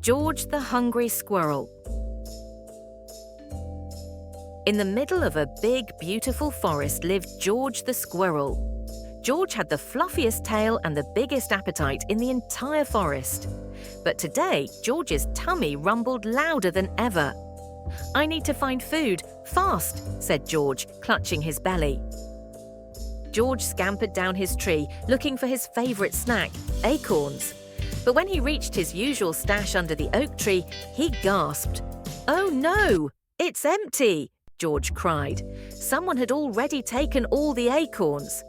George the Hungry Squirrel. In the middle of a big, beautiful forest lived George the Squirrel. George had the fluffiest tail and the biggest appetite in the entire forest. But today, George's tummy rumbled louder than ever. "I need to find food, fast," said George, clutching his belly. George scampered down his tree, looking for his favourite snack, acorns. But when he reached his usual stash under the oak tree, he gasped. "Oh no, it's empty!" George cried. Someone had already taken all the acorns.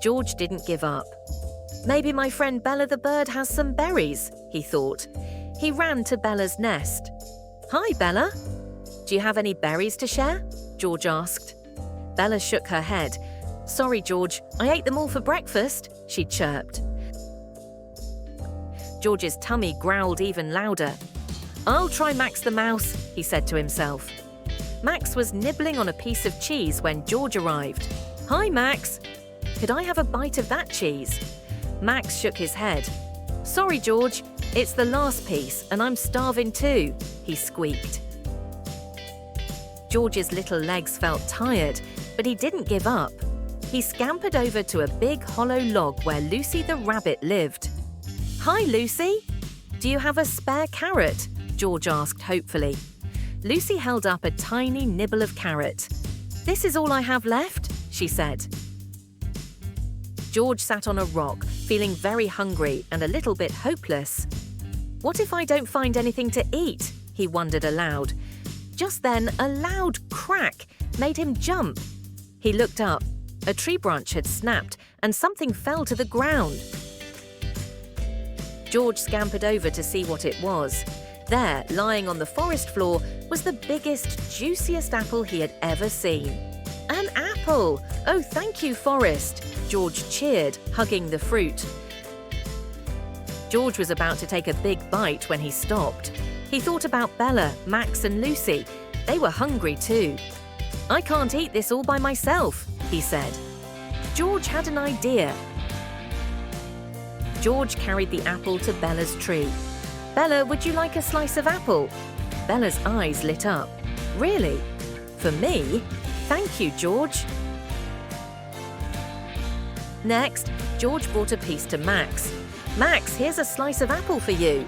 George didn't give up. "Maybe my friend Bella the bird has some berries," he thought. He ran to Bella's nest. "Hi, Bella. Do you have any berries to share?" George asked. Bella shook her head. "Sorry, George, I ate them all for breakfast," she chirped. George's tummy growled even louder. "I'll try Max the mouse," he said to himself. Max was nibbling on a piece of cheese when George arrived. "Hi, Max. Could I have a bite of that cheese?" Max shook his head. "Sorry, George, it's the last piece and I'm starving too," he squeaked. George's little legs felt tired, but he didn't give up. He scampered over to a big hollow log where Lucy the rabbit lived. "Hi, Lucy. Do you have a spare carrot?" George asked hopefully. Lucy held up a tiny nibble of carrot. "This is all I have left," she said. George sat on a rock, feeling very hungry and a little bit hopeless. "What if I don't find anything to eat?" he wondered aloud. Just then, a loud crack made him jump. He looked up. A tree branch had snapped and something fell to the ground. George scampered over to see what it was. There, lying on the forest floor, was the biggest, juiciest apple he had ever seen. "An apple! Oh, thank you, forest!" George cheered, hugging the fruit. George was about to take a big bite when he stopped. He thought about Bella, Max and Lucy. They were hungry too. "I can't eat this all by myself," he said. George had an idea. George carried the apple to Bella's tree. "Bella, would you like a slice of apple?" Bella's eyes lit up. "Really? For me? Thank you, George." Next, George brought a piece to Max. "Max, here's a slice of apple for you."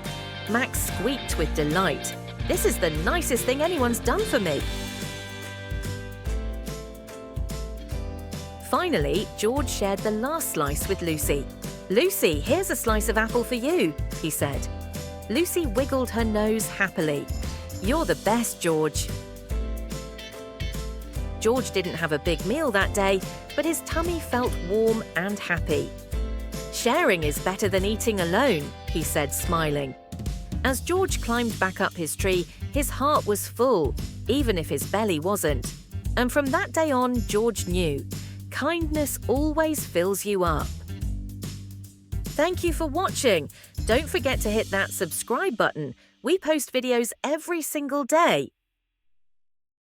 Max squeaked with delight. "This is the nicest thing anyone's done for me." Finally, George shared the last slice with Lucy. "Lucy, here's a slice of apple for you," he said. Lucy wiggled her nose happily. "You're the best, George." George didn't have a big meal that day, but his tummy felt warm and happy. "Sharing is better than eating alone," he said, smiling. As George climbed back up his tree, his heart was full, even if his belly wasn't. And from that day on, George knew, kindness always fills you up. Thank you for watching. Don't forget to hit that subscribe button. We post videos every single day.